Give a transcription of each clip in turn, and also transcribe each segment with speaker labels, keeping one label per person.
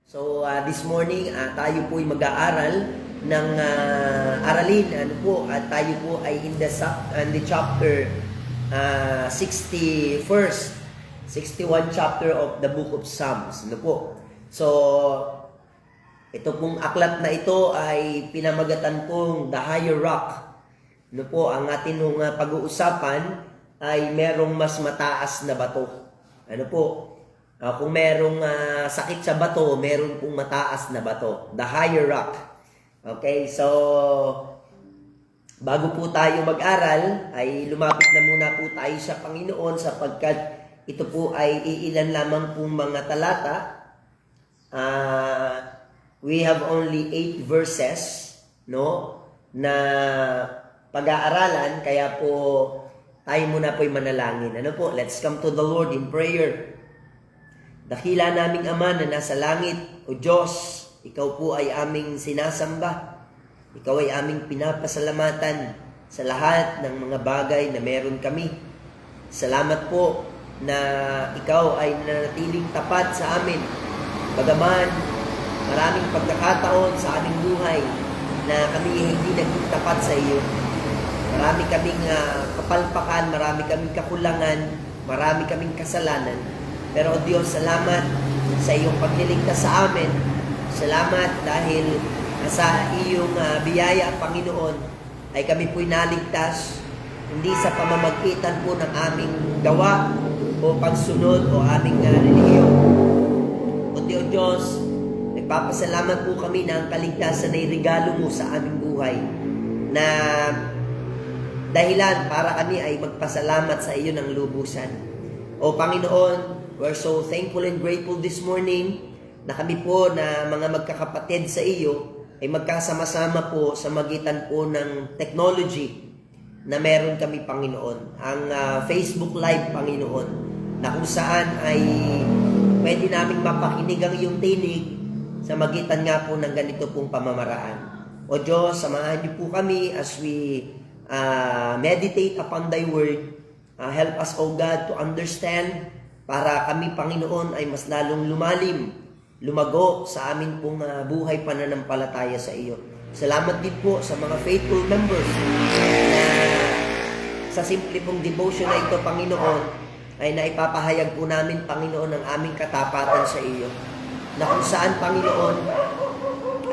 Speaker 1: This morning, tayo po ay mag-aaral ng aralin, at tayo po ay in the chapter 61st, 61 chapter of the book of Psalms. Ito pong aklat na ito ay pinamagatan pong The Higher Rock. Ang ating pag-uusapan ay merong mas mataas na bato. Kung merong sakit sa bato, meron pong mataas na bato. The higher rock. Okay, so bago po tayo mag-aral, ay lumapit na muna po tayo sa Panginoon sapagkat ito po ay iilan lamang pong mga talata. We have only 8 verses, na pag-aaralan, kaya po tayo muna po'y manalangin. Let's come to the Lord in prayer. Dakila naming Ama na nasa langit, O Diyos, Ikaw po ay aming sinasamba. Ikaw ay aming pinapasalamatan sa lahat ng mga bagay na meron kami. Salamat po na Ikaw ay nanatiling tapat sa amin. Bagaman maraming pagkakataon sa aming buhay na kami hindi naging tapat sa iyo. Marami kaming kapalpakan, marami kaming kakulangan, marami kaming kasalanan. Pero o Diyos, salamat sa iyong pagliligtas sa amin. Salamat dahil sa iyong biyaya, Panginoon, ay kami po'y naligtas, hindi sa pamamagitan po ng aming gawa o pagsunod o aming relihiyon. O Diyos, nagpapasalamat po kami na ang kaligtasan ay regalo mo sa aming buhay, na dahilan para kami ay magpasalamat sa iyo ng lubusan. O Panginoon, we're so thankful and grateful this morning na kami po na mga magkakapatid sa iyo ay magkasama-sama po sa magitan po ng technology na meron kami, Panginoon. Ang Facebook Live, Panginoon, na kung saan ay pwede naming mapakinig ang iyong tinig sa magitan nga po ng ganito pong pamamaraan. O Diyos, samahan niyo po kami as we meditate upon Thy Word. Help us, O God, to understand para kami, Panginoon, ay mas lalong lumago sa amin pong buhay pananampalataya sa iyo. Salamat din po sa mga faithful members na sa simple pong devotion na ito, Panginoon, ay naipapahayag po namin, Panginoon, ang aming katapatan sa iyo. Na kung saan, Panginoon,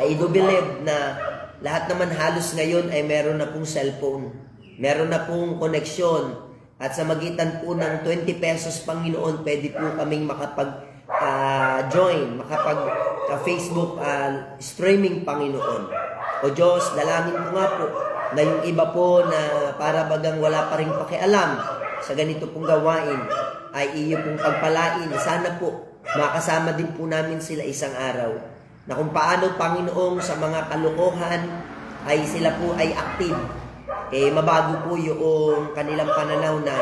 Speaker 1: I do believe na lahat naman halos ngayon ay meron na pong cellphone, meron na pong koneksyon. At sa magitan po ng 20 pesos, Panginoon, pwede po kaming makapag-join, makapag-Facebook streaming, Panginoon. O Diyos, dalangin mo nga po na yung iba po na para bagang wala pa rin pakialam sa ganito pong gawain, ay iyo pong pagpalain. Sana po, makasama din po namin sila isang araw. Na kung paano, Panginoon, sa mga kalokohan, ay sila po ay active. Mabago po yung kanilang pananaw na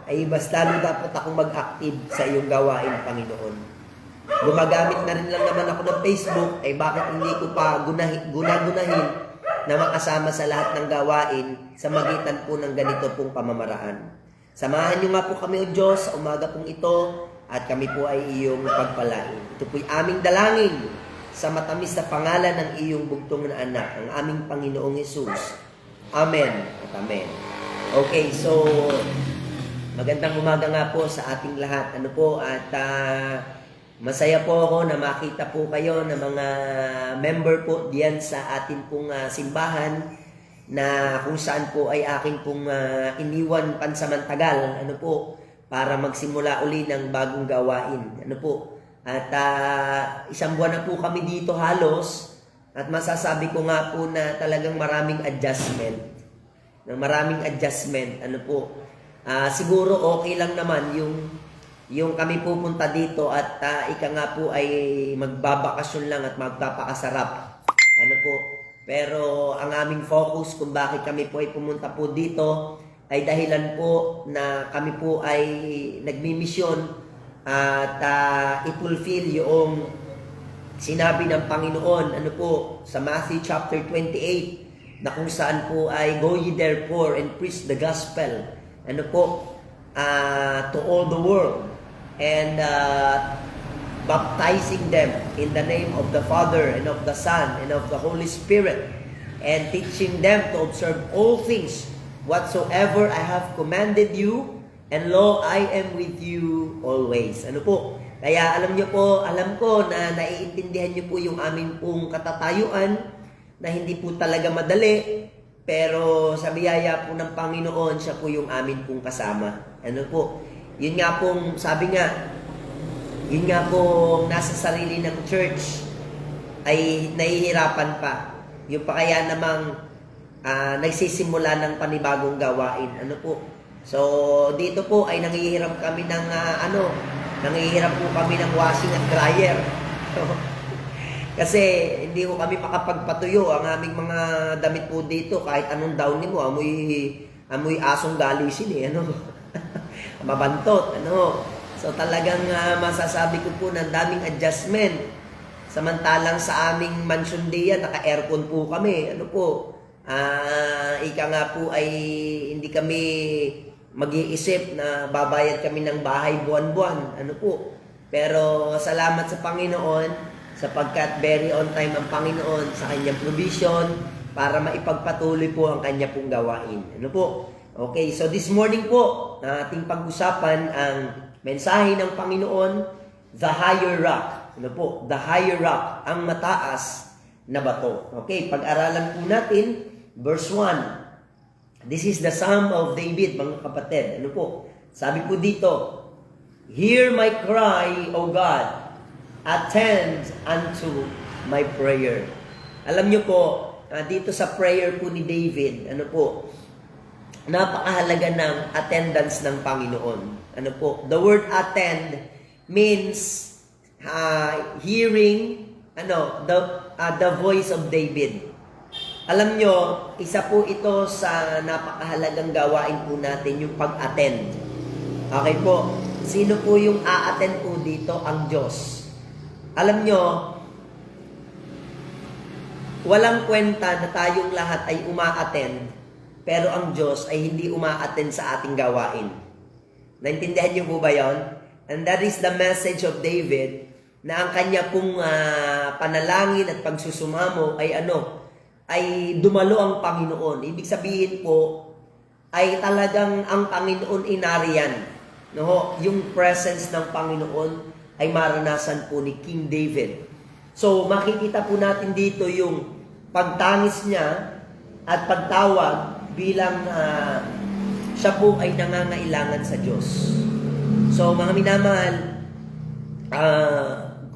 Speaker 1: ay basta dapat akong mag-active sa iyong gawain, Panginoon. Gumagamit na rin lang naman ako ng Facebook, bakit hindi ko pa gunagunahin na makasama sa lahat ng gawain sa magitan po ng ganito pong pamamaraan. Samahan niyo nga po kami, O Diyos, sa umaga pong ito, at kami po ay iyong pagpalain. Ito po'y aming dalangin sa matamis na pangalan ng iyong bugtong na anak, ang aming Panginoong Hesus. Amen at amen. Okay, so magandang umaga nga po sa ating lahat. Masaya po ako na makita po kayo na mga member po diyan sa ating pong simbahan na kung saan po ay aking pong iniwan pansamantagal para magsimula uli ng bagong gawain. Isang buwan na po kami dito halos. At masasabi ko nga po na talagang maraming adjustment. Siguro okay lang naman yung kami pupunta dito at ika nga po ay magbabakasyon lang at magpapakasarap. Pero ang aming focus kung bakit kami po ay pumunta po dito ay dahilan po na kami po ay nagmimisyon at i-fulfill yung sinabi ng Panginoon, sa Matthew chapter 28, na kung saan po ay, go ye therefore and preach the gospel, to all the world. And baptizing them in the name of the Father and of the Son and of the Holy Spirit, and teaching them to observe all things whatsoever I have commanded you, and lo, I am with you always. Ano po? Kaya alam ko na naiintindihan niyo po yung aming pong katatayuan, na hindi po talaga madali, pero sa biyaya po ng Panginoon, siya po yung amin pong kasama. Ano po? Yun nga pong, yun nga pong nasa sarili ng church ay nahihirapan pa. Yung pa kaya namang nagsisimula ng panibagong gawain. Ano po? So, dito po ay nangihiram kami ng nangihiram po kami ng washing at dryer. Kasi hindi ko kami makapagpatuyo ang aming mga damit po dito. Kahit anong downy mo, amoy asong galisin eh. Mabantot. So talagang masasabi ko po na daming adjustment. Samantalang sa aming mansion diyan, naka-aircon po kami. Ika nga po ay hindi kami mag-iisip na babayad kami ng bahay buwan-buwan. Pero salamat sa Panginoon, sapagkat very on time ang Panginoon sa kanyang provision para maipagpatuloy po ang kanya pong gawain. Okay, so this morning po, ating pag-usapan ang mensahe ng Panginoon, the higher rock. The higher rock, ang mataas na bato. Okay, pag-aralan po natin, verse 1. This is the Psalm of David, mga kapatid. Sabi po dito, hear my cry, O God, attend unto my prayer. Alam nyo po, dito sa prayer po ni David, napakahalaga ng attendance ng Panginoon. The word attend means hearing the voice of David. Alam nyo, isa po ito sa napakahalagang gawain po natin, yung pag-attend. Okay po, sino po yung a-attend po dito? Ang Diyos. Alam nyo, walang kwenta na tayong lahat ay uma-attend, pero ang Diyos ay hindi uma-attend sa ating gawain. Naintindihan niyo po ba yon? And that is the message of David, na ang kanya pong panalangin at pagsusumamo ay ay dumalo ang Panginoon. Ibig sabihin po, ay talagang ang Panginoon inariyan. Yung presence ng Panginoon ay maranasan po ni King David. So, makikita po natin dito yung pagtangis niya at pagtawag bilang siya po ay nangangailangan sa Diyos. So, mga minamahal,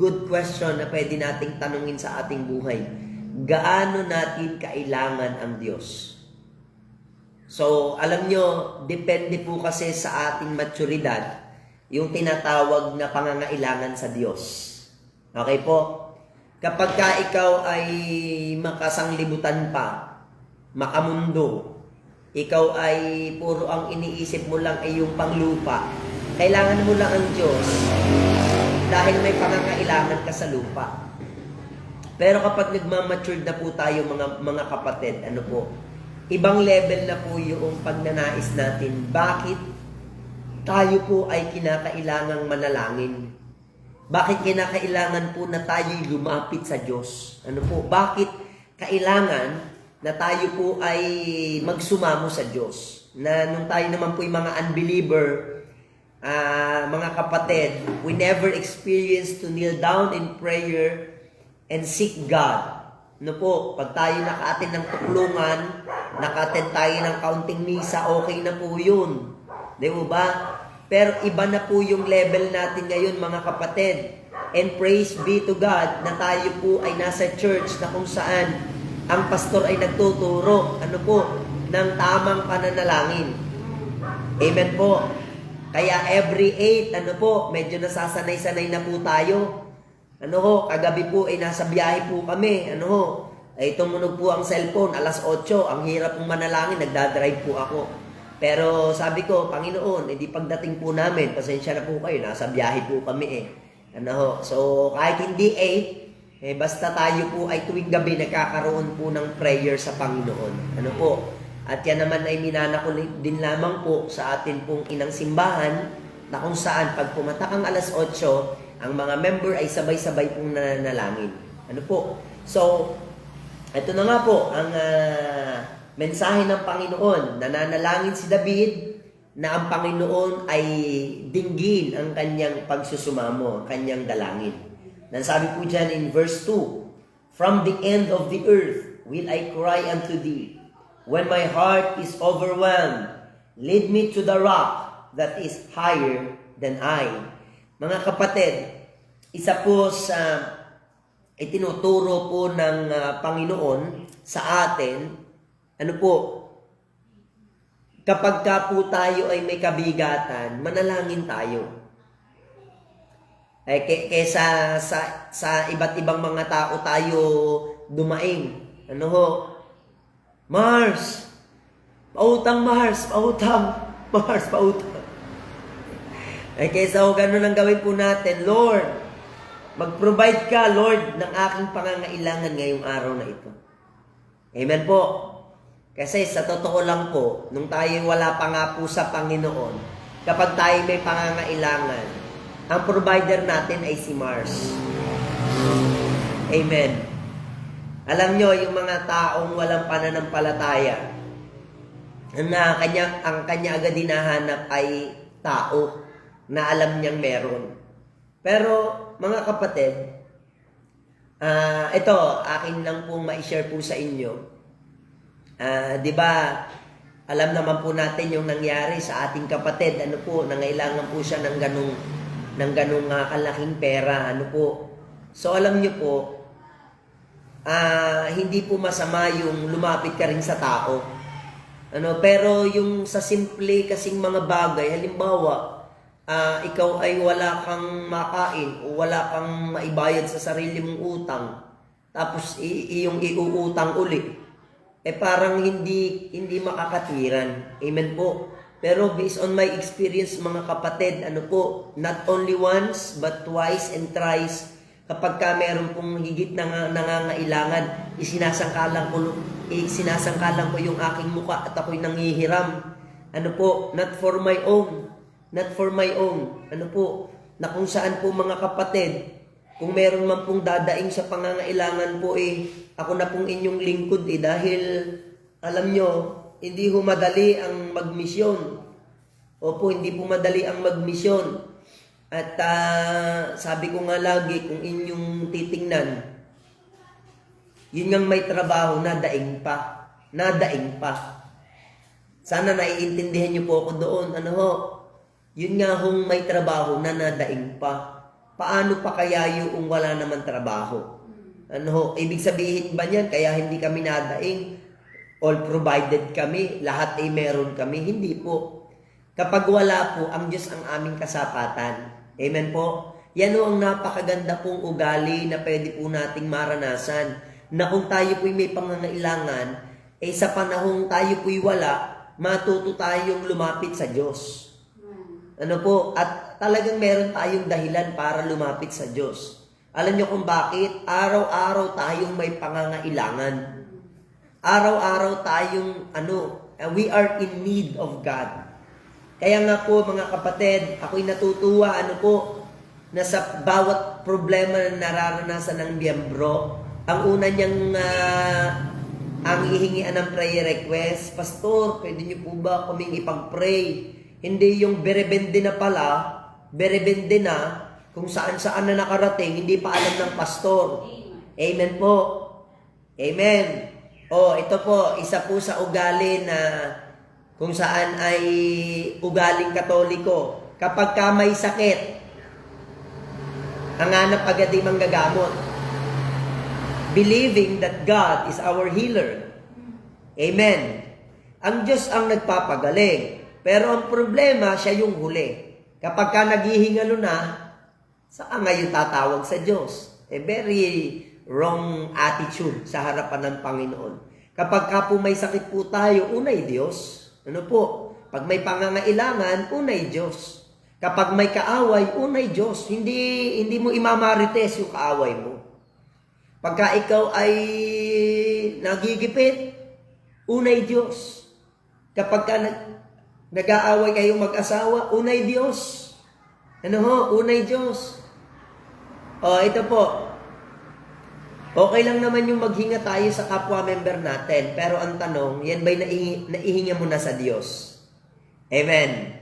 Speaker 1: good question na pwede nating tanungin sa ating buhay. Gaano natin kailangan ang Diyos? So, alam nyo, depende po kasi sa ating maturidad yung tinatawag na pangangailangan sa Diyos. Okay po? Kapag ka ikaw ay makasanglibutan pa, makamundo, ikaw ay puro ang iniisip mo lang ay yung panglupa, kailangan mo lang ang Diyos dahil may pangangailangan ka sa lupa. Pero kapag nagmamature na po tayo mga kapatid, ibang level na po yung pagnanais natin. Bakit tayo po ay kinakailangang manalangin? Bakit kinakailangan po na tayo'y lumapit sa Diyos? Bakit kailangan na tayo po ay magsumamo sa Diyos? Na nung tayo naman po yung mga unbeliever, mga kapatid, we never experienced to kneel down in prayer and seek God. Pag tayo naka-attend ng tuklungan, naka-attend tayo ng counting misa, okay na po yun. Di ba? Pero iba na po yung level natin ngayon, mga kapatid. And praise be to God na tayo po ay nasa church na kung saan ang pastor ay nagtuturo, ng tamang pananalangin. Amen po. Kaya every 8, medyo nasasanay-sanay na po tayo. Kagabi po ay nasa biyahe po kami. Ay tumunog po ang cellphone, 8:00. Ang hirap pong manalangin, nagdadrive po ako. Pero sabi ko, Panginoon, di pagdating po namin, pasensya na po kayo, nasa biyahe po kami So kahit hindi 8, basta tayo po ay tuwing gabi nagkakaroon po ng prayer sa Panginoon. At yan naman ay minana ko din lamang po sa atin pong inang simbahan, na kung saan pag pumatak ang 8:00, ang mga member ay sabay-sabay pong nananalangin. Ano po? So, ito na nga po ang mensahe ng Panginoon. Nananalangin si David na ang Panginoon ay dinggin ang kanyang pagsusumamo, ang kanyang dalangin. Nasabi po dyan in verse 2, "From the end of the earth will I cry unto thee. When my heart is overwhelmed, lead me to the rock that is higher than I." Mga kapatid, isa po sa itinuturo po ng Panginoon sa atin, ano po, kapag ka po tayo ay may kabigatan, manalangin tayo. Kesa sa iba't ibang mga tao tayo dumaing. Ano ho? Mars! Pautang Mars! Pautang! Mars! Pautang! Kesa ho ganun ang gawin po natin, Lord, mag-provide ka, Lord, ng aking pangangailangan ngayong araw na ito. Amen po. Kasi sa totoo lang po, nung tayo wala pa nga po sa Panginoon, kapag tayo may pangangailangan, ang provider natin ay si Mars. Amen. Alam nyo, yung mga taong walang pananampalataya, ang kanya agad hinahanap ay tao na alam niyang meron. Pero, mga kapatid, ito, akin lang pong ma-share po sa inyo. Di ba, alam naman po natin yung nangyari sa ating kapatid. Ano po, nangailangan po siya ng ganung kalaking pera. Ano po. So, alam niyo po, hindi po masama yung lumapit ka rin sa tao. Pero yung sa simple kasing mga bagay, halimbawa, ikaw ay wala kang makain o wala kang maibayad sa sarili mong utang, tapos iyong iuutang uli, parang hindi makakatiran. Amen po. Pero based on my experience, mga kapatid, ano po, not only once but twice and thrice, kapag ka meron pong higit na nangangailangan, isinasangkalan ko yung aking muka at ako'y nangihiram. Ano po, not for my own. Ano po, na kung saan po, mga kapatid, kung meron man pong dadaing sa pangangailangan po, ako na pong inyong lingkod dahil alam nyo, hindi ho madali ang magmisyon. Opo, hindi po madali ang magmisyon. At sabi ko nga lagi, kung inyong titingnan, yun nga may trabaho, nadaing pa. Sana naiintindihan nyo po ako doon. Ano ho? Yun nga hong may trabaho na nadaing pa. Paano pa kaya yung wala naman trabaho? Ano ho? Ibig sabihin ba niyan, kaya hindi kami nadaing? All provided kami, lahat ay meron kami? Hindi po. Kapag wala po, ang Diyos ang aming kasapatan. Amen po? Yan ho ang napakaganda pong ugali na pwede po nating maranasan. Na kung tayo po'y may pangangailangan, sa panahong tayo po'y wala, matuto tayong lumapit sa Diyos. Ano po? At talagang meron tayong dahilan para lumapit sa Diyos. Alam niyo kung bakit? Araw-araw tayong may pangangailangan. Araw-araw tayong, we are in need of God. Kaya nga po, mga kapatid, ako'y natutuwa, na sa bawat problema na nararanasan ng miyembro, ang una niyang ang hihingian ng prayer request, Pastor, pwede niyo po ba kaming ipag-pray? Hindi yung berebende na pala, berebende na, kung saan-saan na nakarating, hindi pa alam ng pastor. Amen po. Amen. Ito po, isa po sa ugali na kung saan ay ugaling Katoliko. Kapag ka may sakit, ang hanap agad ay manggagamot. Believing that God is our healer. Amen. Ang Diyos ang nagpapagaling. Pero ang problema, siya yung huli. Kapag ka naghihingalo na, saan ngayon tatawag sa Diyos? Very wrong attitude sa harapan ng Panginoon. Kapag ka po may sakit po tayo, unay Diyos. Ano po? Pag may pangangailangan, unay Diyos. Kapag may kaaway, unay Diyos. Hindi mo imamarites yung kaaway mo. Pagka ikaw ay nagigipit, unay Diyos. Kapag ka nag-aaway kayong mag-asawa, unay Diyos. Unay Diyos. Oh, ito po. Okay lang naman yung maghinga tayo sa kapwa member natin. Pero ang tanong, yan ba'y naihinga mo na sa Diyos? Amen.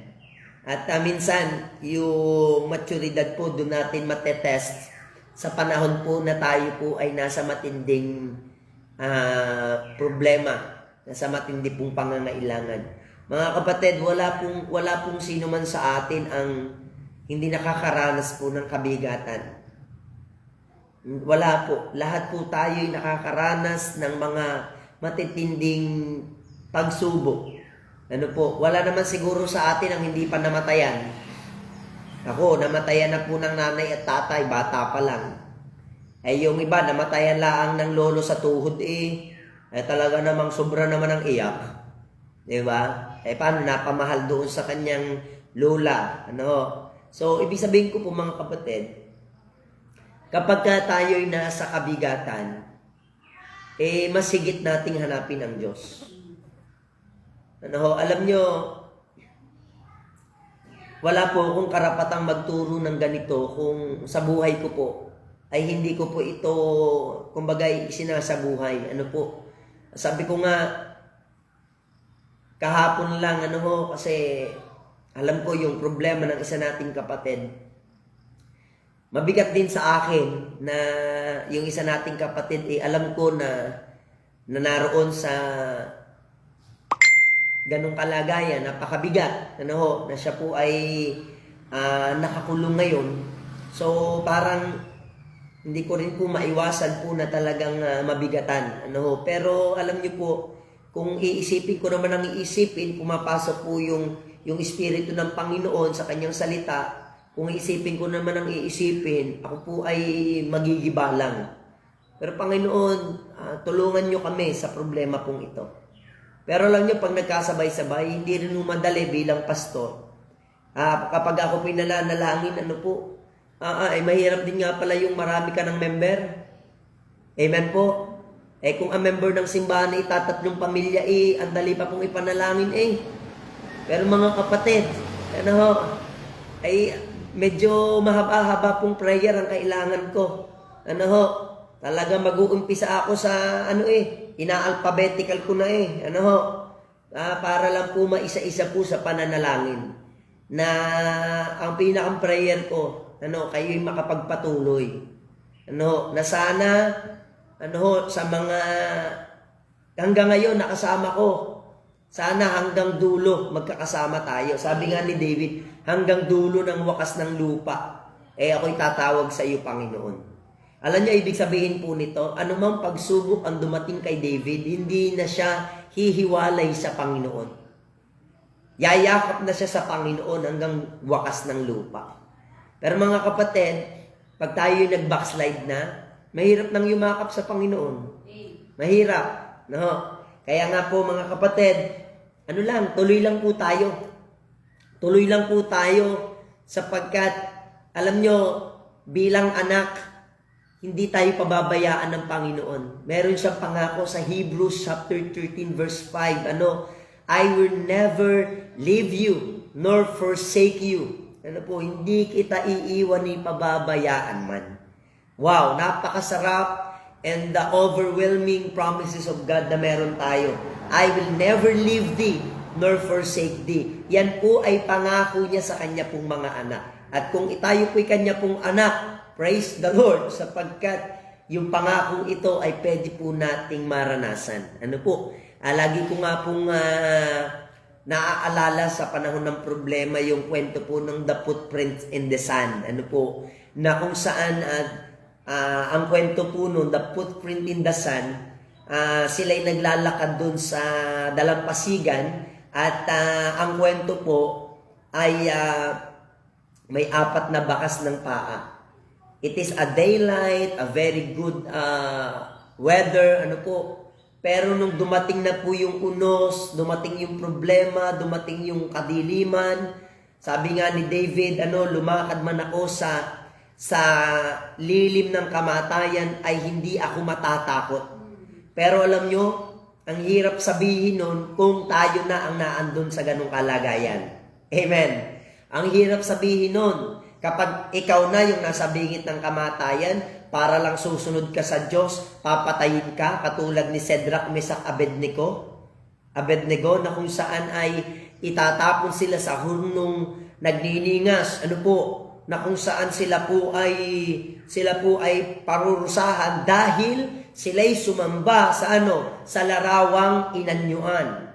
Speaker 1: At minsan, yung maturidad po, doon natin matetest sa panahon po na tayo po ay nasa matinding problema, nasa matindi pong pangangailangan. Mga kapatid, wala pong sino man sa atin ang hindi nakakaranas po ng kabigatan. Wala po. Lahat po tayo ay nakakaranas ng mga matitinding pagsubok. Ano po, wala naman siguro sa atin ang hindi pa namatayan. Ako, namatayan na po ng nanay at tatay, bata pa lang. Yung iba, namatayan lang ng lolo sa tuhod talaga namang sobra naman ang iyak. Diba? Paano napamahal doon sa kanyang lola? So, ibig sabihin ko po mga kapatid, kapag tayo'y nasa kabigatan, mas higit nating hanapin ang Diyos. Alam nyo, wala po akong karapatang magturo ng ganito kung sa buhay ko po ay hindi ko po ito, kumbaga, isinasabuhay. Sabi ko nga, kahapon lang, kasi alam ko yung problema ng isa nating kapatid. Mabigat din sa akin na yung isa nating kapatid, alam ko na naroon sa ganong kalagayan, napakabigat, na siya po ay nakakulong ngayon. So, parang hindi ko rin po maiwasan po na talagang mabigatan. Pero alam niyo po, kung iisipin ko naman ang iisipin, pumapasok po yung Espiritu ng Panginoon sa kanyang salita. Kung iisipin ko naman ang iisipin, ako po ay magigiba lang. Pero Panginoon, tulungan niyo kami sa problema pong ito. Pero alam niyo, pag nagkasabay-sabay, hindi rin madali bilang pastor. Kapag ako pinananalangin, mahirap din nga pala yung marami ka ng member. Amen po. Kung ang member ng simbahan ay tatatlong pamilya, ang dali pa pong ipanalangin Pero mga kapatid, medyo mahaba-haba pong prayer ang kailangan ko. Talaga mag-uumpisa ako sa ina-alphabetical ko na para lang po maisa-isa po sa pananalangin. Na ang pinakang prayer ko, kayo'y makapagpatuloy. Na sana, sa mga hanggang ngayon nakasama ko, sana hanggang dulo magkakasama tayo. Sabi nga ni David, hanggang dulo ng wakas ng lupa, ako'y tatawag sa iyo, Panginoon. Alam niyo, ibig sabihin po nito, anumang pagsubok ang dumating kay David, hindi na siya hihiwalay sa Panginoon. Yayakap na siya sa Panginoon hanggang wakas ng lupa. Pero mga kapatid, pag tayo'y nag-backslide na, mahirap nang yumakap sa Panginoon. Mahirap. Kaya nga po mga kapatid, tuloy lang po tayo. Tuloy lang po tayo sapagkat, alam nyo, bilang anak, hindi tayo pababayaan ng Panginoon. Meron siyang pangako sa Hebrews chapter 13 verse 5. I will never leave you nor forsake you. Hindi kita iiwan ni pababayaan man. Wow, napakasarap and the overwhelming promises of God na meron tayo. I will never leave thee nor forsake thee. Yan po ay pangako niya sa kanya pong mga anak. At kung tayo po'y kanya pong anak, praise the Lord, sapagkat yung pangakong ito ay pwede po nating maranasan. Lagi ko nga pong naaalala sa panahon ng problema yung kwento po ng The Footprints in the Sand. Na kung saan ang kwento po nun, The Footprint in the Sand, sila'y naglalakad dun sa dalampasigan at ang kwento po ay may 4 na bakas ng paa. It is a daylight, a very good weather, Pero nung dumating na po yung unos, dumating yung problema, dumating yung kadiliman, sabi nga ni David, lumakad man ako sa lilim ng kamatayan ay hindi ako matatakot. Pero alam nyo, ang hirap sabihin nun kung tayo na ang naandun sa ganung kalagayan. Amen. Ang hirap sabihin nun. Kapag ikaw na yung nasa bingit ng kamatayan, para lang susunod ka sa Diyos, papatayin ka, katulad ni Shadrach, Meshach, Abednego, na kung saan ay itatapon sila sa hurnong nagniningas, na kung saan sila po ay parurusahan dahil sila'y sumamba sa larawang inanyuan.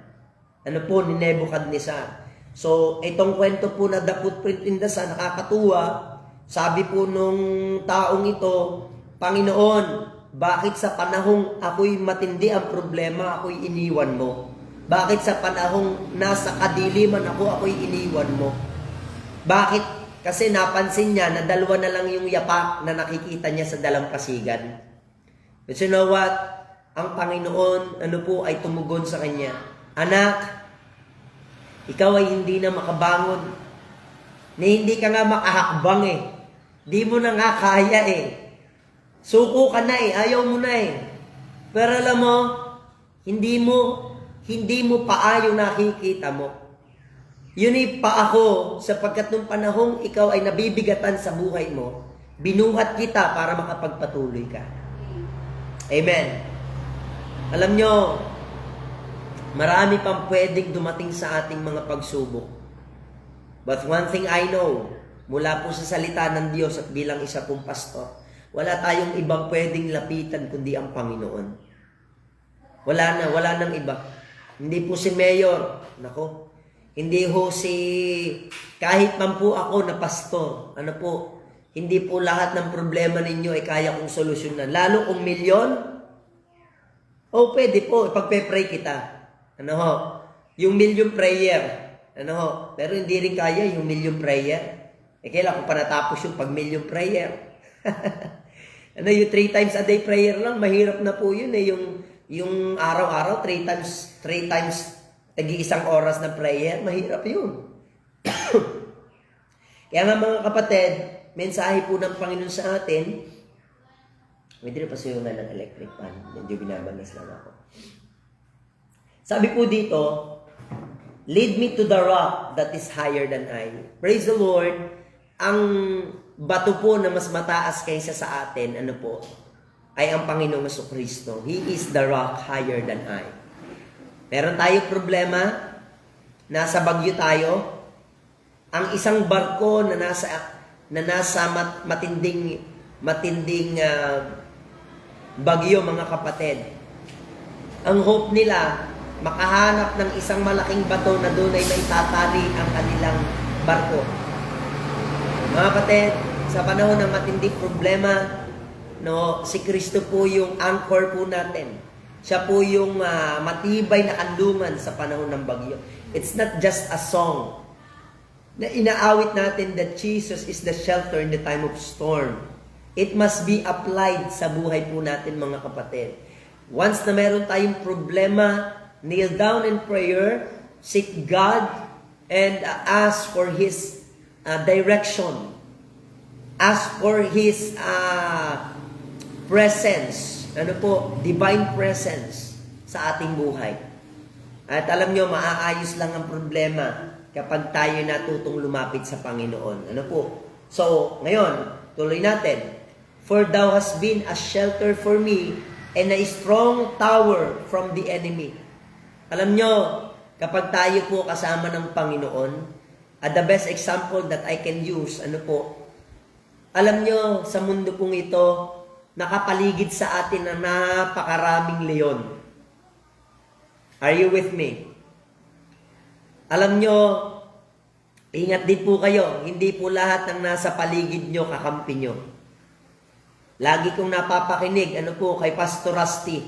Speaker 1: Ni Nebuchadnezzar. So, itong kwento po na The Footprint in the Sun, nakakatuwa. Sabi po nung taong ito, Panginoon, bakit sa panahong ako'y matindi ang problema, ako'y iniwan mo? Bakit sa panahong nasa kadiliman ako'y iniwan mo? Bakit? Kasi napansin niya na dalawa na lang yung yapak na nakikita niya sa dalampasigan. But you know what? Ang Panginoon, ay tumugon sa kanya. Anak, ikaw ay hindi na makabangon. Hindi ka nga makahakbang eh. Di mo na nga kaya eh. Suko ka na eh. Ayaw mo na eh. Pero alam mo, hindi mo paa yung nakikita mo. Yun ay pa ako, sapagkat nung panahong ikaw ay nabibigatan sa buhay mo, binuhat kita para makapagpatuloy ka. Amen. Alam nyo, marami pang pwedeng dumating sa ating mga pagsubok. But one thing I know, mula po sa salita ng Diyos at bilang isa pong pastor, wala tayong ibang pwedeng lapitan kundi ang Panginoon. Wala nang iba. Hindi po si Mayor, hindi ho kahit man po ako na pastor, hindi po lahat ng problema ninyo ay kaya kong solusyonan. Lalo kung milyon, pwede po, ipagpe-pray kita. Yung million prayer. Pero hindi rin kaya yung million prayer. Kailan ko pa natapos yung pag million prayer. Yung 3 times a day prayer lang, mahirap na po yun eh. Yung araw-araw, 3 times, tagi-1 oras na prayer, mahirap yun. Kaya nga mga kapatid, mensahe po ng Panginoon sa atin, may din pa siya ng electric fan. Medyo binabanas lang ako. Sabi po dito, lead me to the rock that is higher than I. Praise the Lord. Ang bato po na mas mataas kaysa sa atin, ay ang Panginoong Jesucristo. He is the rock higher than I. Meron tayo problema, nasa bagyo tayo. Ang isang barko na nasa matinding bagyo, mga kapatid. Ang hope nila, makahanap ng isang malaking bato na doon ay maitatali ang kanilang barko. Mga kapatid, sa panahon ng matinding problema, si Kristo po yung anchor po natin. Siya po yung matibay na kandungan sa panahon ng bagyo. It's not just a song na inaawit natin that Jesus is the shelter in the time of storm. It must be applied sa buhay po natin, mga kapatid. Once na meron tayong problema, kneel down in prayer, seek God, and ask for His direction. Ask for His presence. Divine presence sa ating buhay. At alam nyo, maaayos lang ang problema kapag tayo natutong lumapit sa Panginoon. So, ngayon, tuloy natin. For thou hast been a shelter for me and a strong tower from the enemy. Alam nyo, kapag tayo po kasama ng Panginoon, the best example that I can use, alam nyo, sa mundo pong ito, nakapaligid sa atin na napakaraming leon. Are you with me? Alam nyo, ingat din po kayo, hindi po lahat ng nasa paligid nyo kakampi nyo. Lagi kong napapakinig, kay Pastor Rusty.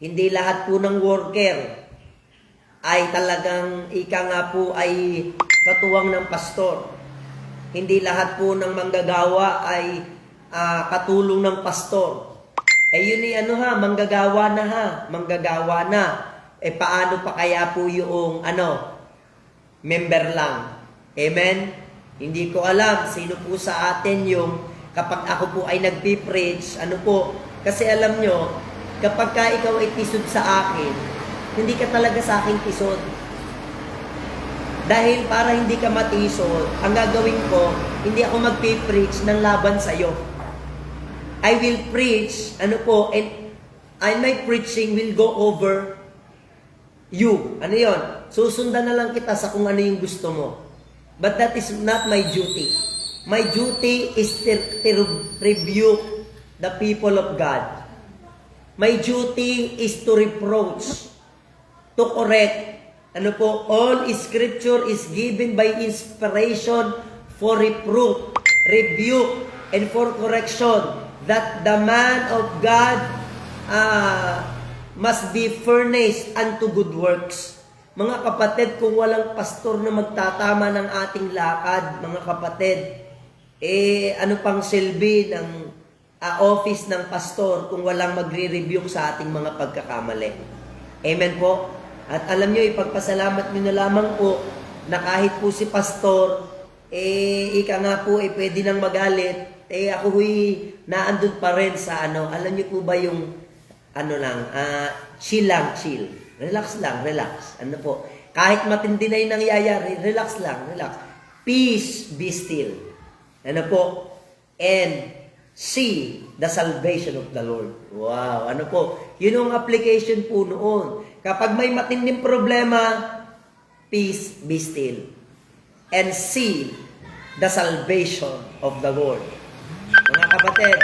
Speaker 1: Hindi lahat po ng worker ay talagang ay katuwang ng pastor. Hindi lahat po ng manggagawa ay katulong ng pastor. Yun manggagawa na. Paano pa kaya po yung member lang? Amen? Hindi ko alam sino po sa atin yung kapag ako po ay nagpipreach, kasi alam nyo, kapag ka ikaw ay tisod sa akin, hindi ka talaga sa akin tisod. Dahil para hindi ka matisod, ang gagawin ko, hindi ako magpe-preach ng laban sa'yo. I will preach, and my preaching will go over you. Ano yon? Susundan na lang kita sa kung ano yung gusto mo. But that is not my duty. My duty is to rebuke the people of God. My duty is to reproach, to correct. All scripture is given by inspiration for reproof, rebuke, and for correction, that the man of God must be furnished unto good works. Mga kapatid, kung walang pastor na magtatama ng ating lakad, mga kapatid, ano pang silbi ng office ng pastor kung walang magre-review sa ating mga pagkakamali. Amen po? At alam nyo, ipagpasalamat nyo na lamang po na kahit po si pastor, ika nga po, pwede nang magalit, ako naandun pa rin sa alam nyo po ba yung, chill lang, chill. Relax lang, relax. Kahit matindi na yung nangyayari, relax lang, relax. Peace, be still. And see the salvation of the Lord. Wow, yun yung application po noon. Kapag may matinding problema, peace, be still. And see the salvation of the Lord. Mga kapatid,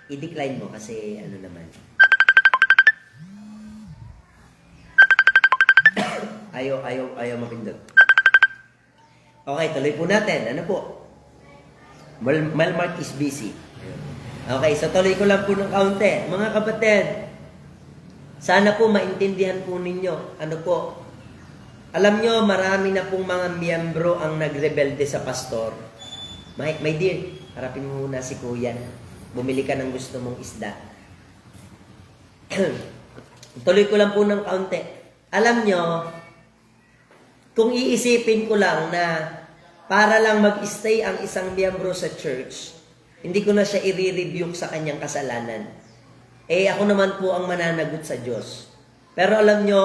Speaker 1: i-decline mo kasi naman. Ayaw mapindot. Okay, tuloy po natin. Malmark is busy. Okay, so tuloy ko lang po ng kaunti. Mga kapatid, sana po maintindihan po ninyo. Alam nyo, marami na pong mga miyembro ang nagrebelde sa pastor. My dear, harapin mo muna si Kuya. Bumili ka ng gusto mong isda. Tuloy ko lang po ng kaunti. Alam nyo, kung iisipin ko lang na para lang mag-stay ang isang miyembro sa church, hindi ko na siya i-review sa kanyang kasalanan. Ako naman po ang mananagot sa Diyos. Pero alam nyo,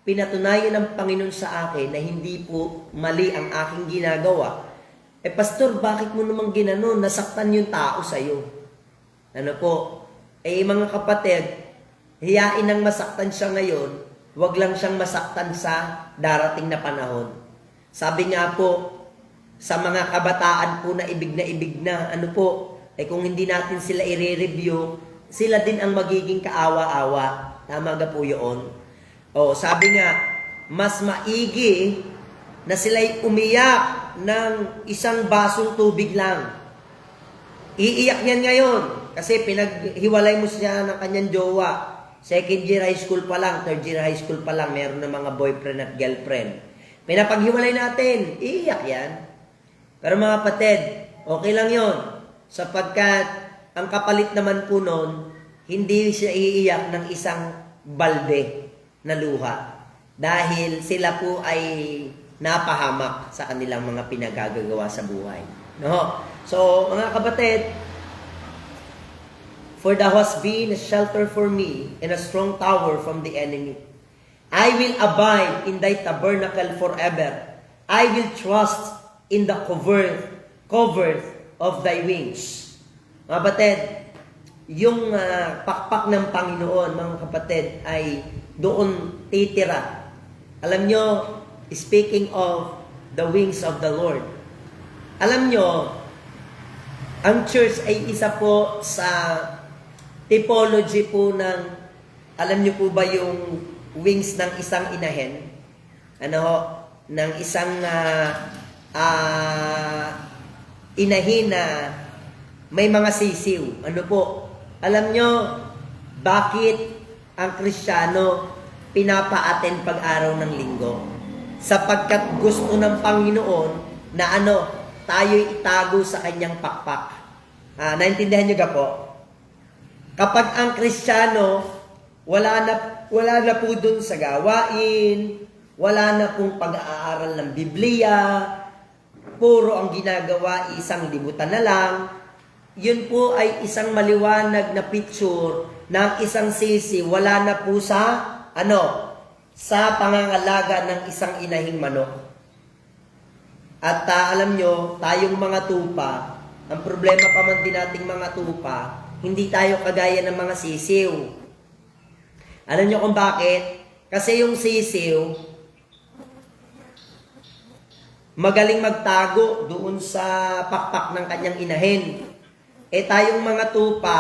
Speaker 1: pinatunayan ng Panginoon sa akin na hindi po mali ang aking ginagawa. Pastor, bakit mo naman ginanon? Nasaktan yung tao sa'yo. Mga kapatid, hiyain ng masaktan siya ngayon, wag lang siyang masaktan sa darating na panahon. Sabi nga po, sa mga kabataan po na ibig na, kung hindi natin sila i-review, sila din ang magiging kaawa-awa. Tama ga po yun? Sabi nga, mas maigi na sila'y umiyak ng isang basong tubig lang. Iiyak yan ngayon kasi pinaghiwalay mo siya ng kanyang jowa. Second year high school pa lang, third year high school pa lang, meron na mga boyfriend at girlfriend. Pinapaghiwalay natin, iiyak yan. Pero mga kapatid, okay lang yon, sapagkat ang kapalit naman po nun, hindi siya iiyak ng isang balde na luha. Dahil sila po ay napahamak sa kanilang mga pinagagagawa sa buhay. No? So, mga kapatid, for thou hast been a shelter for me and a strong tower from the enemy. I will abide in thy tabernacle forever. I will trust in the covert of thy wings. Mga kapatid, yung pakpak ng Panginoon, mga kapatid, ay doon titira. Alam nyo, speaking of the wings of the Lord, alam nyo, ang church ay isa po sa typology po ng, alam nyo po ba yung wings ng isang inahen? Ng isang inahin na may mga sisiw. Alam nyo, bakit ang Kristiyano pinapa-attend pag-araw ng linggo? Sapagkat gusto ng Panginoon na tayo'y itago sa kanyang pakpak. Naintindihan nyo ga po? Kapag ang Kristiyano, wala na po dun sa gawain, wala na pong pag-aaral ng Biblia, puro ang ginagawa isang libutan na lang, yun po ay isang maliwanag na picture ng isang sisi, wala na po sa, sa pangangalaga ng isang inahing manok. At alam nyo, tayong mga tupa, ang problema pa man din nating mga tupa, hindi tayo kagaya ng mga sisiw. Alam nyo kung bakit? Kasi yung sisiw, magaling magtago doon sa pakpak ng kanyang inahin. Tayong mga tupa,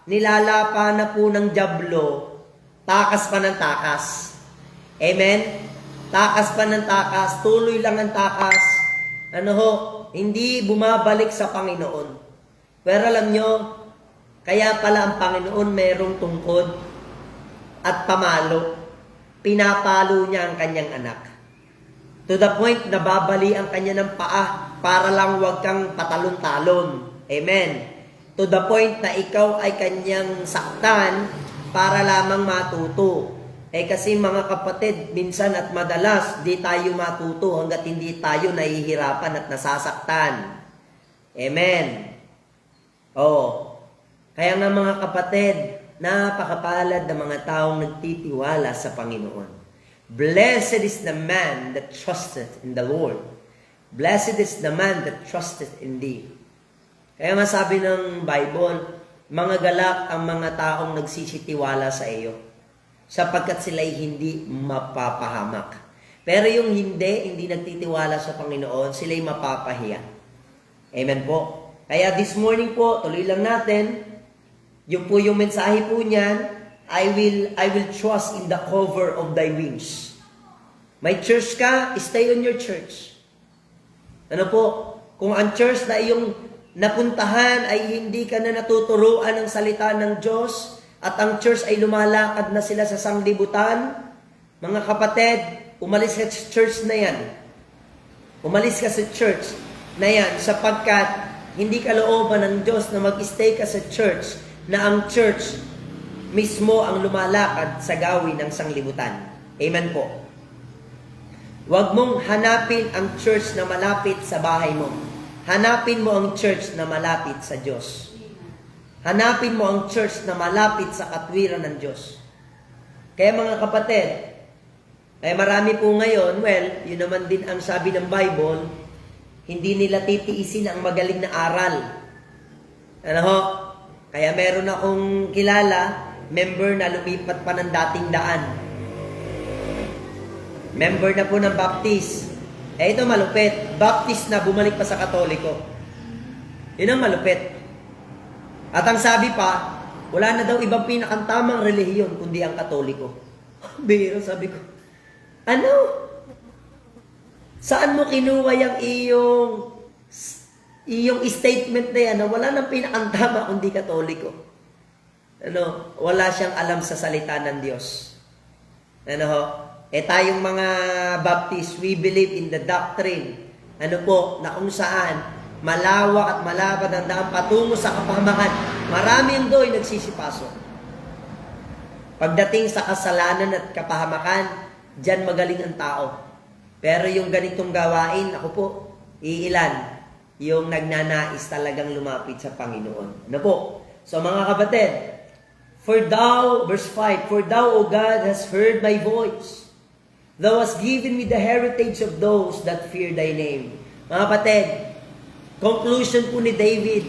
Speaker 1: nilalapa na po ng dyablo, takas pa ng takas. Amen? Takas pa ng takas, tuloy lang ang takas. Hindi bumabalik sa Panginoon. Pero alam nyo, kaya pala ang Panginoon merong tungkod at pamalo. Pinapalo niya ang kanyang anak. To the point na babali ang kanya ng paa para lang huwag kang patalon-talon. Amen. To the point na ikaw ay kanyang saktan para lamang matuto. Kasi mga kapatid, minsan at madalas, di tayo matuto hanggat hindi tayo nahihirapan at nasasaktan. Amen. Kaya nga mga kapatid, napakapalad ng mga taong nagtitiwala sa Panginoon. Blessed is the man that trusteth in the Lord. Blessed is the man that trusteth in thee. Kaya nga sabi ng Bible, mga galak ang mga taong nagsisitiwala sa iyo, sapagkat sila'y hindi mapapahamak. Pero yung hindi nagtitiwala sa Panginoon, sila'y mapapahiya. Amen po. Kaya this morning po, tuloy lang natin, yung po yung mensahe po niyan, I will trust in the cover of thy wings. May church ka, stay on your church. Kung ang church na iyong napuntahan ay hindi ka na natuturuan ng salita ng Diyos, at ang church ay lumalakad na sila sa sanglibutan, mga kapatid, umalis ka sa church na yan. Umalis ka sa church na yan, sapagkat hindi kalooban ng Diyos na mag-stay ka sa church, na ang church mismo ang lumalakad sa gawin ng sanglibutan. Amen po. Huwag mong hanapin ang church na malapit sa bahay mo. Hanapin mo ang church na malapit sa Diyos. Hanapin mo ang church na malapit sa katwiran ng Diyos. Kaya mga kapatid, marami po ngayon, yun naman din ang sabi ng Bible, hindi nila titiisin ang magaling na aral. Kaya meron akong kilala, member na lumipat pa ng dating daan. Member na po ng Baptist. Ito malupit. Baptist na bumalik pa sa Katoliko. Yun ang malupit. At ang sabi pa, wala na daw ibang pinakantamang relihiyon kundi ang Katoliko. Biro, sabi ko, ano? Saan mo kinuha yung iyong statement na yan na wala nang pinakantama kundi Katoliko? Wala siyang alam sa salita ng Diyos. Tayong mga Baptist, we believe in the doctrine. Na kung saan malawak at malabad ang daan patungo sa kapahamakan. Marami ang do'y nagsisipasok. Pagdating sa kasalanan at kapahamakan, diyan magaling ang tao. Pero yung ganitong gawain, iilan yung nagnanais talagang lumapit sa Panginoon. So mga kapatid, verse 5, For thou, O God, hast heard my voice. Thou hast given me the heritage of those that fear thy name. Mga kapatid, conclusion po ni David,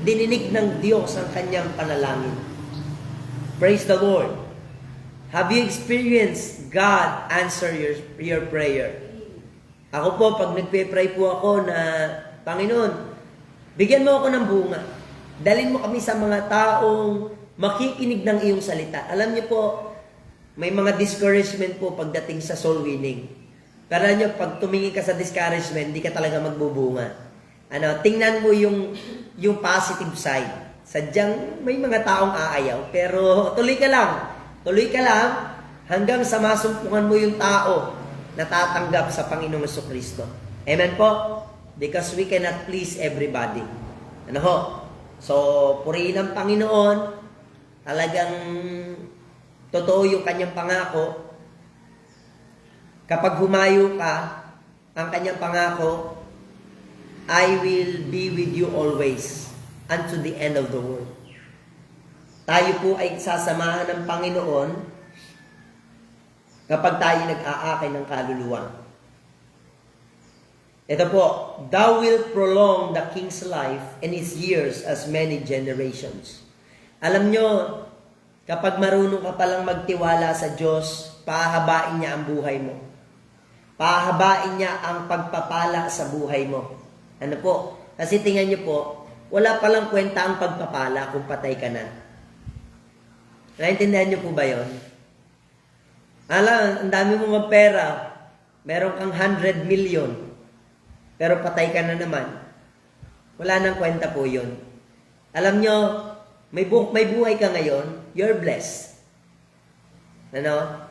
Speaker 1: dininig ng Diyos ang kanyang panalangin. Praise the Lord. Have you experienced God answer your prayer? Ako po, pag nagpe-pray po ako na, Panginoon, bigyan mo ako ng bunga. Dalhin mo kami sa mga taong makikinig ng iyong salita. Alam niyo po, may mga discouragement po pagdating sa soul winning. Pero alam niyo, pag tumingin ka sa discouragement, hindi ka talaga magbubunga. Tingnan mo yung positive side. Sadyang may mga taong aayaw, pero tuloy ka lang. Tuloy ka lang hanggang sa masumpungan mo yung tao na tatanggap sa Panginoong Jesucristo. Amen po? Because we cannot please everybody. So, purihin ang Panginoon. Talagang totoo yung kanyang pangako. Kapag humayo ka, ang kanyang pangako I will be with you always unto the end of the world. Tayo po ay sasamahan ng Panginoon kapag tayo nag-aakay ng kaluluwa. Ito po, thou wilt prolong the king's life and his years as many generations. Alam nyo, kapag marunong ka palang magtiwala sa Diyos, pahabain niya ang buhay mo. Pahabain niya ang pagpapala sa buhay mo. Ano po? Kasi tingnan niyo po, wala palang kwenta ang pagpapala kung patay ka na. Naintindihan niyo po ba yon? Alam, ang dami mo magpera, meron kang 100 million, pero patay ka na naman. Wala nang kwenta po yun. Alam nyo, may buhay ka ngayon, you're blessed. Ano?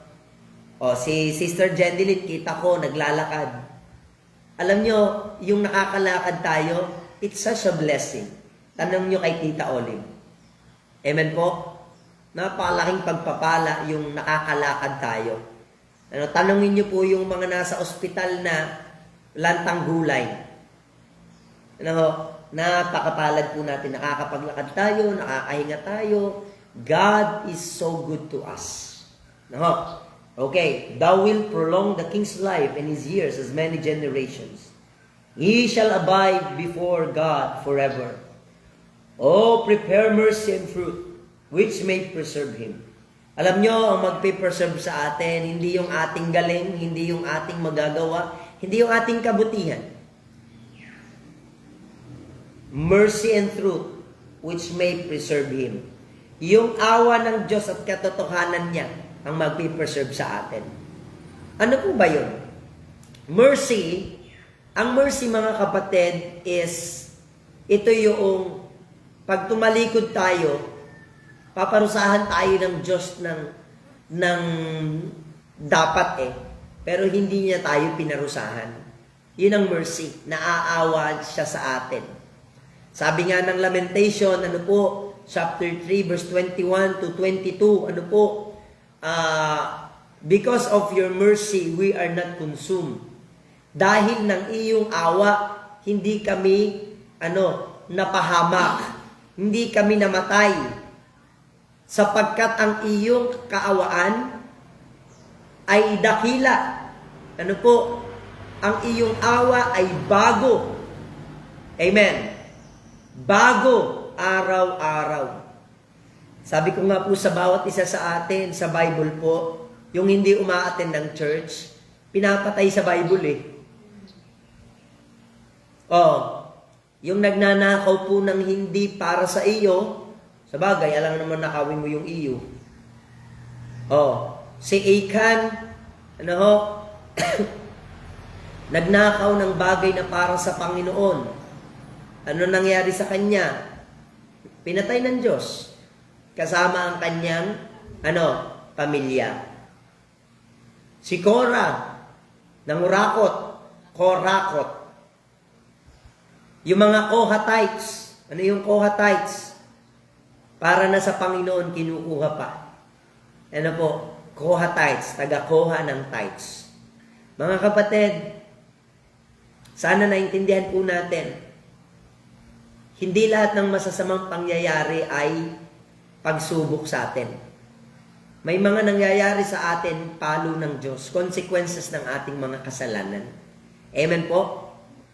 Speaker 1: O, si Sister Jendelyn, kita ko, naglalakad. Alam nyo, yung nakakalakad tayo, it's such a blessing. Tanong nyo kay Tita Olive. Amen po? Napakalaking pagpapala yung nakakalakad tayo. Ano, tanongin nyo po yung mga nasa ospital na lantang gulay. Ano, napakapalad po natin. Nakakapaglakad tayo, nakakahinga tayo. God is so good to us. Ano? Okay, thou wilt prolong the king's life and his years as many generations. He shall abide before God forever. Oh, prepare mercy and fruit, which may preserve him. Alam nyo, ang magpe-preserve sa atin, hindi yung ating galing, hindi yung ating magagawa, hindi yung ating kabutihan. Mercy and truth, which may preserve him. Yung awa ng Diyos at katotohanan niya, ang magpe-preserve sa atin. Ano po ba yun? Mercy, ang mercy mga kapatid is, ito yung, pag tumalikod tayo, paparusahan tayo ng Diyos ng dapat pero hindi niya tayo pinarusahan. Yun ang mercy, naaawa siya sa atin. Sabi nga ng Lamentation, ano po, chapter 3, verse 21 to 22, ano po, because of your mercy, we are not consumed. Dahil ng iyong awa, hindi kami, napahamak. Hindi kami namatay. Sapagkat ang iyong kaawaan ay dakila. Ano po? Ang iyong awa ay bago. Amen. Bago araw-araw. Sabi ko nga po sa bawat isa sa atin, sa Bible po, yung hindi umaattend ng church, pinapatay sa Bible yung nagnanakaw po ng hindi para sa iyo, sa bagay, alam naman nakawin mo yung iyo. Si Achan, nagnakaw ng bagay na para sa Panginoon. Ano nangyari sa kanya? Pinatay ng Diyos. Kasama ang kanyang, pamilya. Si Korah, nangurakot, Korakot. Yung mga Kohatites, ano yung Kohatites? Para na sa Panginoon, kinukuha pa. Ano po? Kohatites, taga-Koha ng tithes. Mga kapatid, sana naintindihan po natin, hindi lahat ng masasamang pangyayari ay pagsubok sa atin. May mga nangyayari sa atin, palo ng Diyos, consequences ng ating mga kasalanan. Amen po?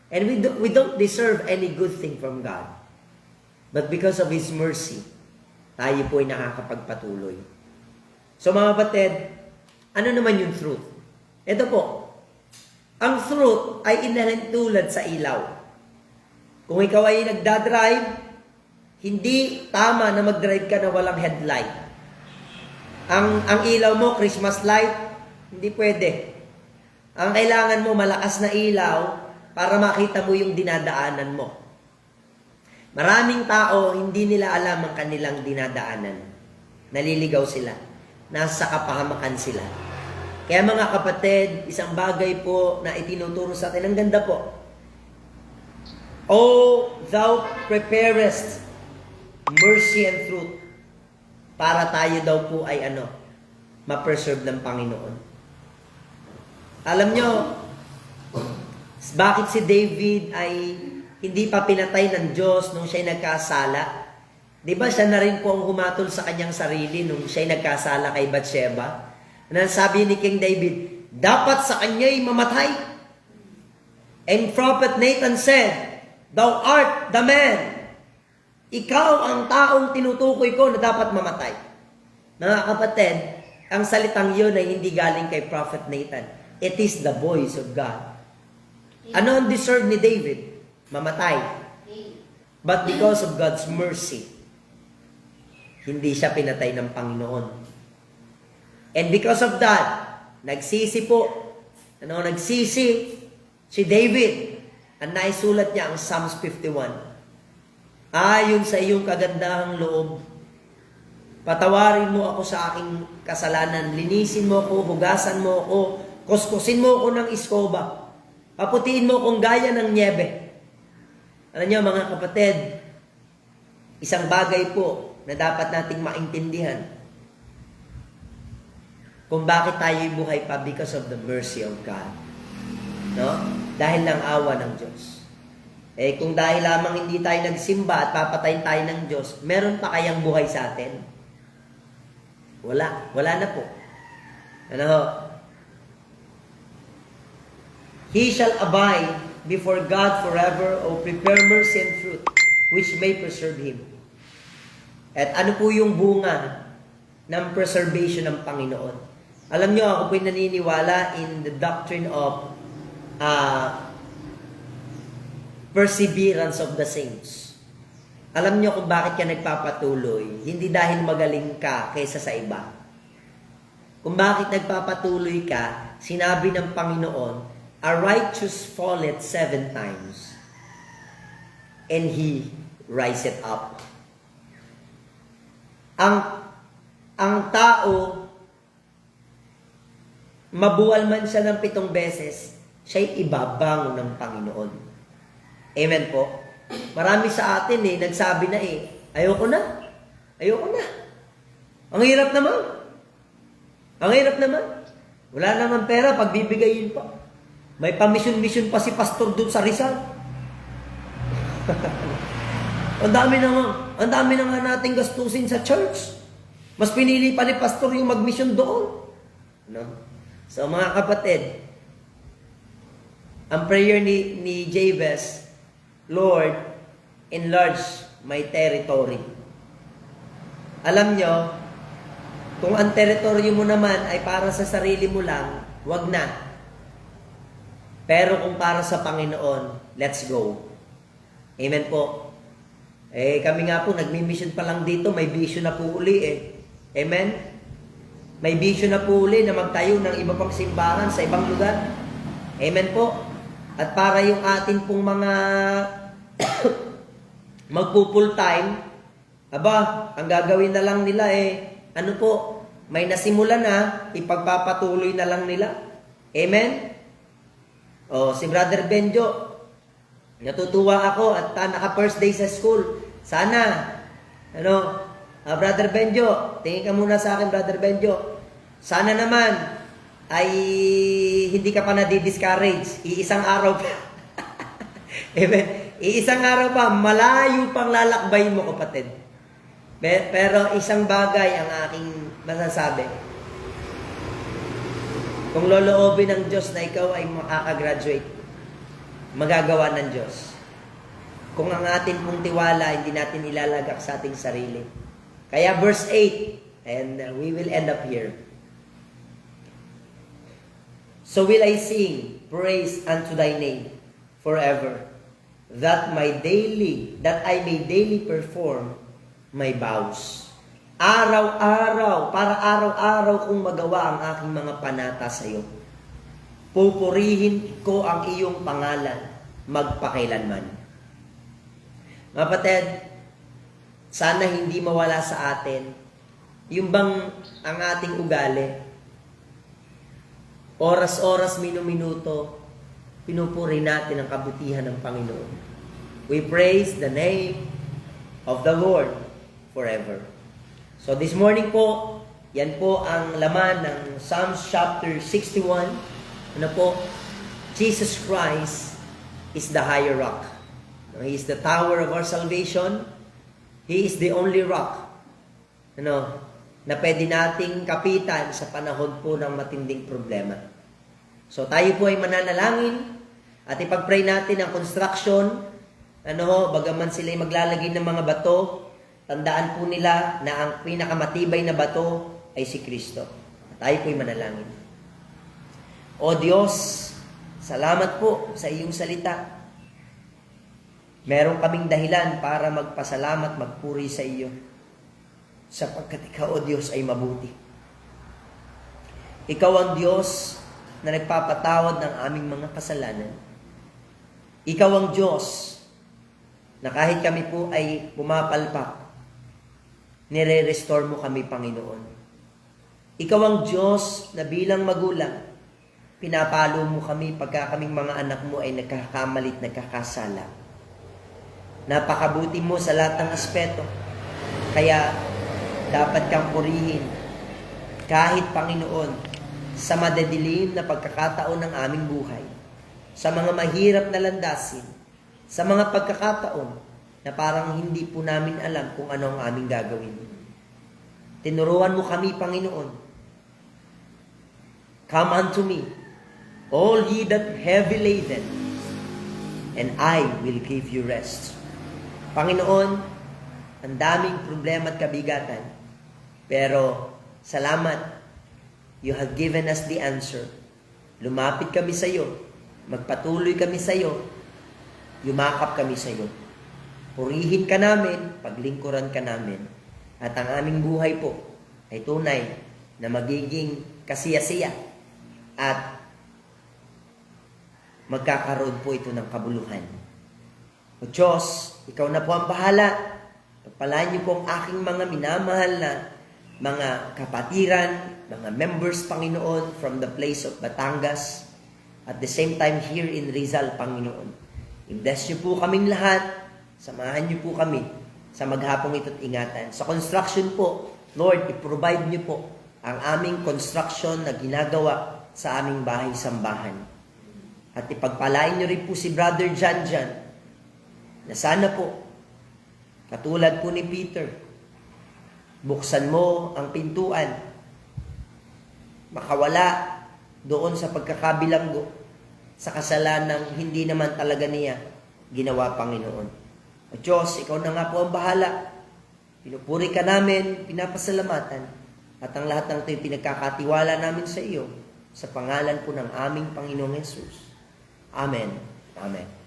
Speaker 1: And we don't deserve any good thing from God. But because of His mercy, tayo po ay nakakapagpatuloy. So mga kapatid, ano naman yung truth? Ito po, ang truth ay inahintulad sa ilaw. Kung ikaw ay nagdadrive, hindi tama na mag-drive ka na walang headlight. Ang ilaw mo, Christmas light, hindi pwede. Ang kailangan mo, malakas na ilaw para makita mo yung dinadaanan mo. Maraming tao, hindi nila alam ang kanilang dinadaanan. Naliligaw sila. Nasa kapahamakan sila. Kaya mga kapatid, isang bagay po na itinuturo sa atin, ang ganda po. Oh, thou preparest mercy and truth para tayo daw po ay ma-preserve ng Panginoon. Alam nyo, bakit si David ay hindi pa pinatay ng Diyos nung siya'y nagkasala. Di ba siya na rin po ang humatol sa kanyang sarili nung siya'y nagkasala kay Bathsheba? Ano sabi ni King David? Dapat sa kanya'y mamatay. And Prophet Nathan said, Thou art the man. Ikaw ang taong tinutukoy ko na dapat mamatay. Mga kapatid, ang salitang yun ay hindi galing kay Prophet Nathan. It is the voice of God. Ano ang deserve ni David? Mamatay. But because of God's mercy, hindi siya pinatay ng Panginoon. And because of that, nagsisi si David. Ang naisulat niya ang Psalms 51. Ayon sa iyong kagandahang loob, patawarin mo ako sa aking kasalanan, linisin mo ako, hugasan mo ako, kuskusin mo ako ng iskoba, paputiin mo akong gaya ng niebe. Alam niyo mga kapatid, isang bagay po na dapat nating maintindihan kung bakit tayo'y buhay pa because of the mercy of God. No? Dahil ng awa ng Diyos. Kung dahil lamang hindi tayo nagsimba at papatayin tayo ng Diyos, meron pa kayang buhay sa atin? Wala. Wala na po. Ano ho? He shall abide before God forever, O prepare mercy and fruit, which may preserve him. At ano po yung bunga ng preservation ng Panginoon? Alam nyo, ako po'y naniniwala in the doctrine of perseverance of the saints. Alam nyo kung bakit ka nagpapatuloy? Hindi dahil magaling ka kaysa sa iba. Kung bakit nagpapatuloy ka, sinabi ng Panginoon, a righteous falleth 7 times, and he riseth up. Ang tao, mabuwal man siya ng 7 beses, siya'y ibabangon ng Panginoon. Amen po? Marami sa atin nagsabi na ayoko na. Ang hirap naman. Wala naman pera, pagbibigayin pa. May pamisyon-misyon pa si pastor doon sa Rizal. Ang dami na nga nating gastusin sa church. Mas pinili pa ni pastor yung magmisyon doon. No? So mga kapatid, ang prayer ni Jabez, Lord, enlarge my territory. Alam nyo, kung ang teritoryo mo naman ay para sa sarili mo lang, wag na. Pero kung para sa Panginoon, let's go. Amen po. Kami nga po, nagmi-mission pa lang dito, may vision na po uli Amen? May vision na po uli na magtayo ng iba pang simbahan sa ibang lugar. Amen po. At para yung atin pong mga magpo-full time, ang gagawin na lang nila may nasimula na, ipagpapatuloy na lang nila. Amen? Si Brother Benjo, natutuwa ako at naka first day sa school. Sana, Brother Benjo, tingin ka muna sa akin, Brother Benjo. Sana naman ay hindi ka pa na-discourage. Iisang araw pa. Amen. Iisang araw pa, malayo pang lalakbayin mo, kapatid. Pero isang bagay ang aking masasabi. Kung loloobin ng Diyos na ikaw ay makakagraduate, magagawa ng Diyos. Kung ang atin pong tiwala, hindi natin ilalagak sa ating sarili. Kaya verse 8, and we will end up here. So will I sing praise unto thy name forever, that I may daily perform my vows. Araw-araw, para araw-araw kong magawa ang aking mga panata sa iyo. Pupurihin ko ang iyong pangalan magpakailanman. Mga kapatid, sana hindi mawala sa atin yung bang ang ating ugali, oras-oras, minuto, pinupuri natin ang kabutihan ng Panginoon. We praise the name of the Lord forever. So this morning po, yan po ang laman ng Psalms chapter 61. Jesus Christ is the higher rock. He is the tower of our salvation. He is the only rock, na pwede nating kapitan sa panahon po ng matinding problema. So tayo po ay mananalangin at ipag-pray natin ang construction, bagaman sila ay maglalagay ng mga bato, tandaan po nila na ang pinakamatibay na bato ay si Kristo. At tayo po ay manalangin. O Diyos, salamat po sa iyong salita. Meron kaming dahilan para magpasalamat, magpuri sa iyo. Sapagkat ikaw, O Diyos, ay mabuti. Ikaw ang Diyos na nagpapatawad ng aming mga kasalanan. Ikaw ang Diyos na kahit kami po ay pumapalpak, nire-restore mo kami, Panginoon. Ikaw ang Diyos na bilang magulang, pinapalo mo kami pagka kaming mga anak mo ay nagkakamalit, nagkakasala. Napakabuti mo sa lahat ng aspeto. Kaya dapat kang purihin. Kahit, Panginoon, sa madadilim na pagkakataon ng aming buhay, sa mga mahirap na landasin, sa mga pagkakataon na parang hindi po namin alam kung ano ang aming gagawin. Tinuruan mo kami, Panginoon. Come unto me, all ye that heavy laden, and I will give you rest. Panginoon, ang daming problema at kabigatan, pero salamat, you have given us the answer. Lumapit kami sa iyo, magpatuloy kami sa iyo, yumakap kami sa iyo. Purihin ka namin, paglingkuran ka namin, at ang aming buhay po ay tunay na magiging kasiyasiya at magkakaroon po ito ng kabuluhan. O Diyos, ikaw na po ang bahala. Pagpalaan niyo po ang aking mga minamahal na mga kapatiran, mga members, Panginoon, from the place of Batangas, at the same time here in Rizal, Panginoon. I-bless niyo po kaming lahat. Samahan niyo po kami sa maghapong ito't ingatan. Sa construction po, Lord, i-provide niyo po ang aming construction na ginagawa sa aming bahay-sambahan. At ipagpalain niyo rin po si Brother Jan, na sana po, katulad po ni Peter, buksan mo ang pintuan, makawala doon sa pagkakabilanggo, sa kasalanang hindi naman talaga niya ginawa, Panginoon. O Diyos, ikaw na nga po ang bahala. Pinupuri ka namin, pinapasalamatan, at ang lahat ng ito'y pinagkakatiwala namin sa iyo, sa pangalan po ng aming Panginoong Jesus. Amen. Amen.